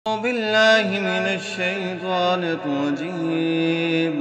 أعوذ بالله من الشيطان الرجيم.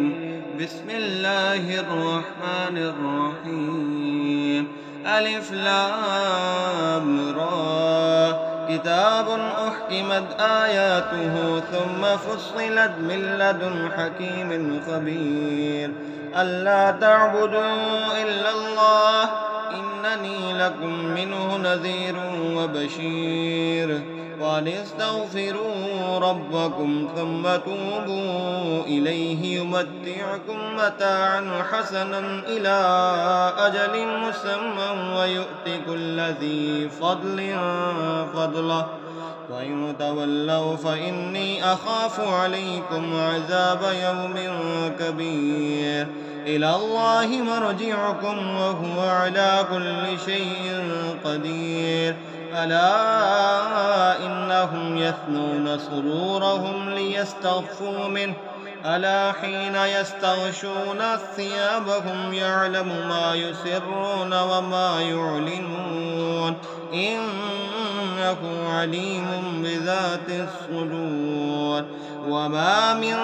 بسم الله الرحمن الرحيم. ألف لام را كتاب أحكمت آياته ثم فصلت من لدن حكيم خبير ألا تعبدوا إلا الله إنني لكم منه نذير وبشير وأن استغفروا ربكم ثم توبوا إليه يمتعكم متاعا حسنا إلى أجل مسمى ويؤت كل ذي فضل فضله وإن تولوا فإني أخاف عليكم عذاب يوم كبير إلى الله مرجعكم وهو على كل شيء قدير ألا إنهم يثنون صدورهم ليستخفوا منه ألا حين يستغشون ثيابهم يعلم ما يسرون وما يعلنون إنه عليم بذات الصدور وما من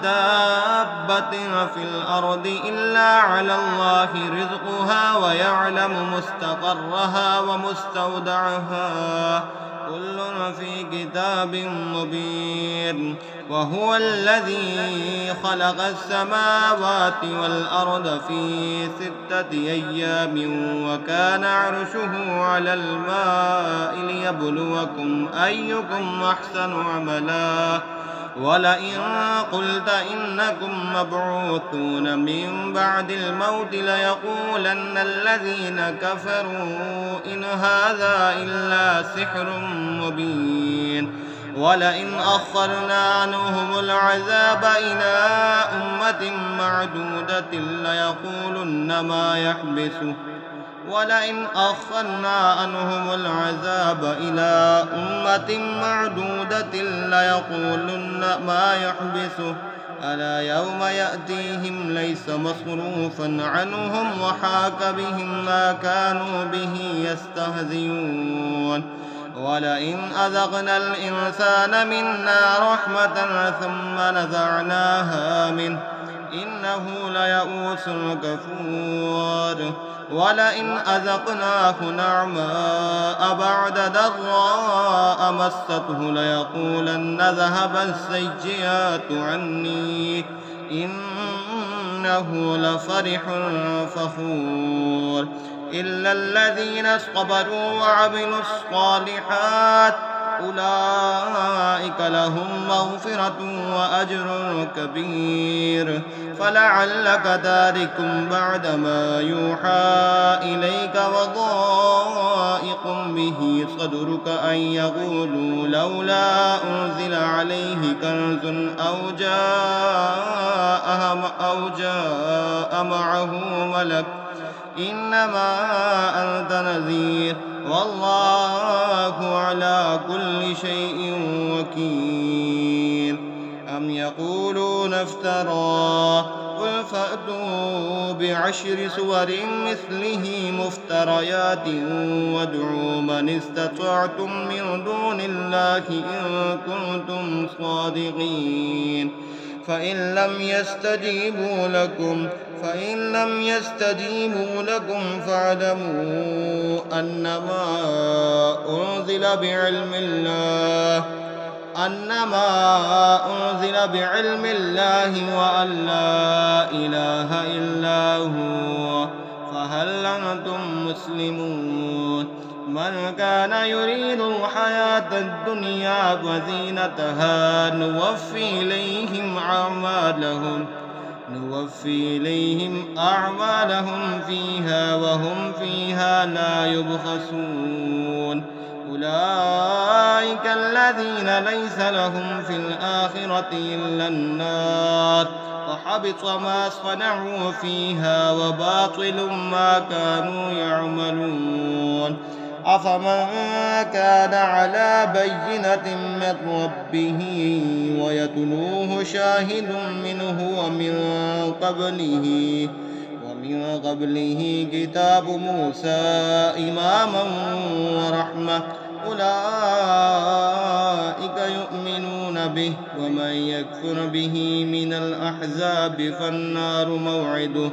دابة في الأرض إلا على الله رزقها ويعلم مستقرها ومستودعها كل في كتاب مبين وهو الذي خلق السماوات والأرض في 6 أيام وكان عرشه على الماء ليبلوكم أيكم أحسن عملا ولئن قلت إنكم مبعوثون من بعد الموت ليقولن الذين كفروا إن هذا إلا سحر مبين ولئن أخرنا عنهم العذاب إلى أمة معدودة ليقولن ما يحبسه ولئن أخرنا عنهم العذاب إلى أمة معدودة ليقولن ما يحبسه ألا يوم يأتيهم ليس مصروفا عنهم وحاك بهم ما كانوا به يستهزئون ولئن أذقنا الإنسان منا رحمة ثم نزعناها منه إنه ليئوس كفور ولئن أذقناه نعماء بعد ضراء مسته ليقولن ذهب السيئات عني إنه لفرح فخور إلا الذين صبروا وعملوا الصالحات أولئك لهم مغفرة وأجر كبير فلعلك تارك بعد ما يوحى إليك وضائق به صدرك أن يقولوا لولا أنزل عليه كنز أو جاء معه ملك إنما أنت نذير والله على كل شيء وكيل أم يقولون افتراه قل فأتوا بعشر سور مثله مفتريات وادعوا من استطعتم من دون الله إن كنتم صادقين فإن لم يستجيبوا لكم فاعلموا أنما أنزل بعلم الله وأن لا إله إلا هو فهل أنتم مسلمون من كان يريد الحياة الدنيا وزينتها نوفي إليهم أعمالهم فيها وهم فيها لا يبخسون أولئك الذين ليس لهم في الآخرة إلا النار وحبط ما صنعوا فيها وباطل ما كانوا يعملون أفمن كان على بينة من ربه ويتلوه شاهد منه ومن قبله كتاب موسى إماما ورحمة أولئك يؤمنون يؤمنون به، ومن يكفر به من الأحزاب فالنار موعده،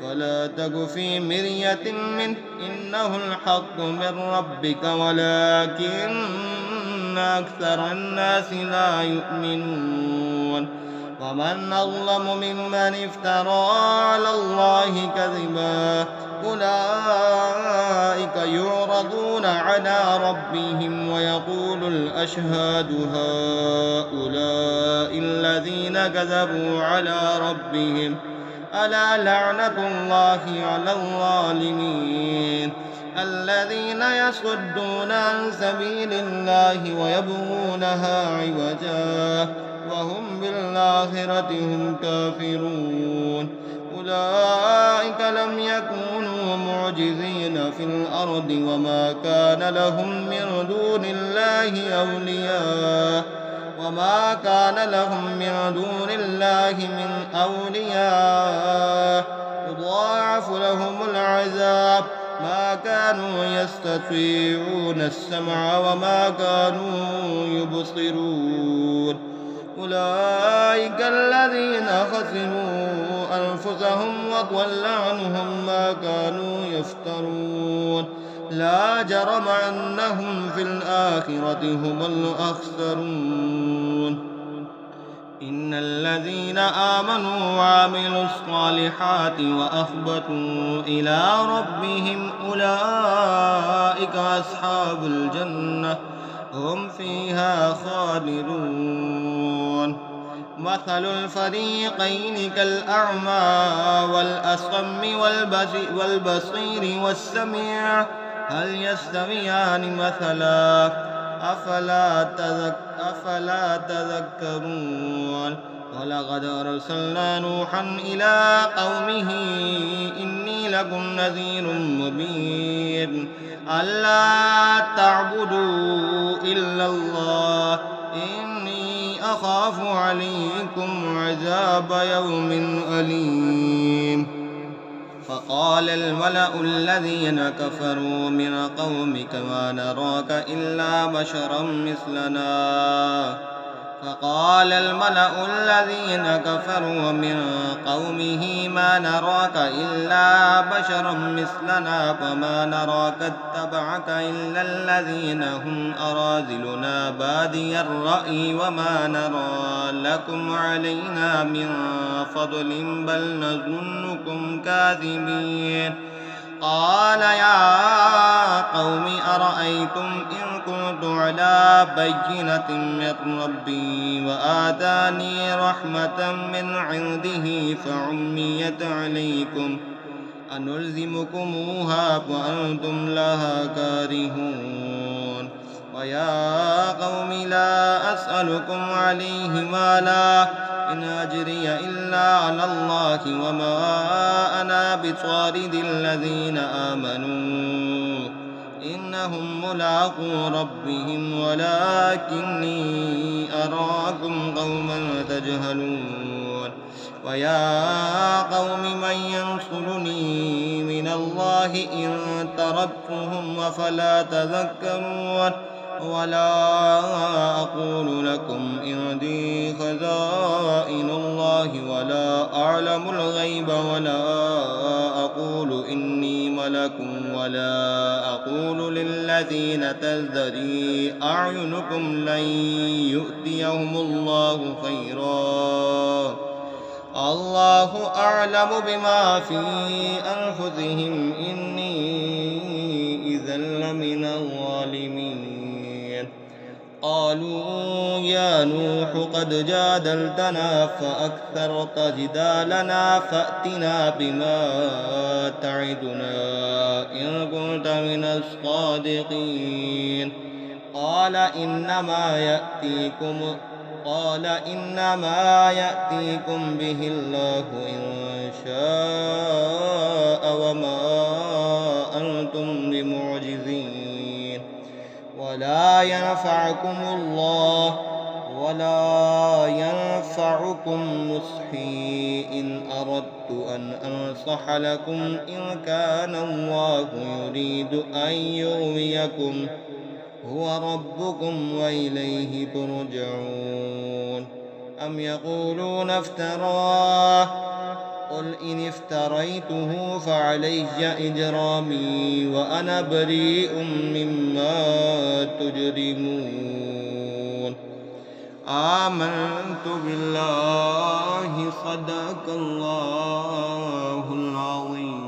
فلا تك في مرية منه إنه الحق من ربك ولكن أكثر الناس لا يؤمنون. ومن أظلم ممن افترى على الله كذبا، أولئك يعرضون على ربهم ويقول الأشهاد هؤلاء الذين كذبوا على ربهم، ألا لعنة الله على الظالمين، الذين يصدون عن سبيل الله ويبغونها عوجا وهم بالآخرة هم كافرون. أولئك لم يكونوا معجزين في الأرض وما كان لهم من دون الله أولياء يضاعف لهم العذاب، ما كانوا يستطيعون السمع وما كانوا يبصرون. أولئك الذين خسروا أنفسهم وضل عنهم ما كانوا يفترون، لا جرم أنهم في الآخرة هم الأخسرون. إن الذين آمنوا وعملوا الصالحات وأخبتوا إلى ربهم أولئك أصحاب الجنة هم فيها خالدون. مثل الفريقين كالأعمى والأصم والبصير والسميع، هل يستويان مثلا؟ أفلا تذكرون. ولقد أرسلنا نوحا إلى قومه إني لكم نذير مبين، ألا تعبدوا إلا الله إني أخاف عليكم عذاب يوم أليم. فقال الملأ الذين كفروا من قومك ما نراك إلا بشرا مثلنا وما نراك اتبعك إلا الذين هم أراذلنا بادي الرأي وما نرى لكم علينا من فضل بل نظنكم كاذبين. قال يا قوم أرأيتم إن كنت على بينة من ربي وآتاني رحمة من عنده فعميت عليكم أنلزمكموها وأنتم لها كارهون. ويا قوم لا أسألكم عليه مالا إن أجري إلا على الله وما أنا بطارد الذين آمنوا إنهم ملاقو ربهم ولكني أراكم قوما تجهلون. ويا قوم من ينصرني من الله إن تركتهم أفلا تذكرون. ولا أقول لكم عندي خزائن الله ولا أعلم الغيب ولا أقول إني ملك ولا أقول للذين تزدري أعينكم لن يؤتيهم الله خيرا، الله أعلم بما في أنفسهم إني إذا لمن الظالمين. قالوا يا نوح قد جادلتنا فأكثرت جدالنا فأتنا بما تعدنا إن كنت من الصادقين. قال إنما يأتيكم به الله إن شاء وما أنتم بمعجزين، ولا ينفعكم نصحي إن أردت أن أنصح لكم إن كان الله يريد أن يغويكم هو ربكم وإليه ترجعون. أم يقولون افتراه قل إن افتريته فعلي إجرامي وأنا بريء مما تجرمون. آمنت بالله صدق الله العظيم.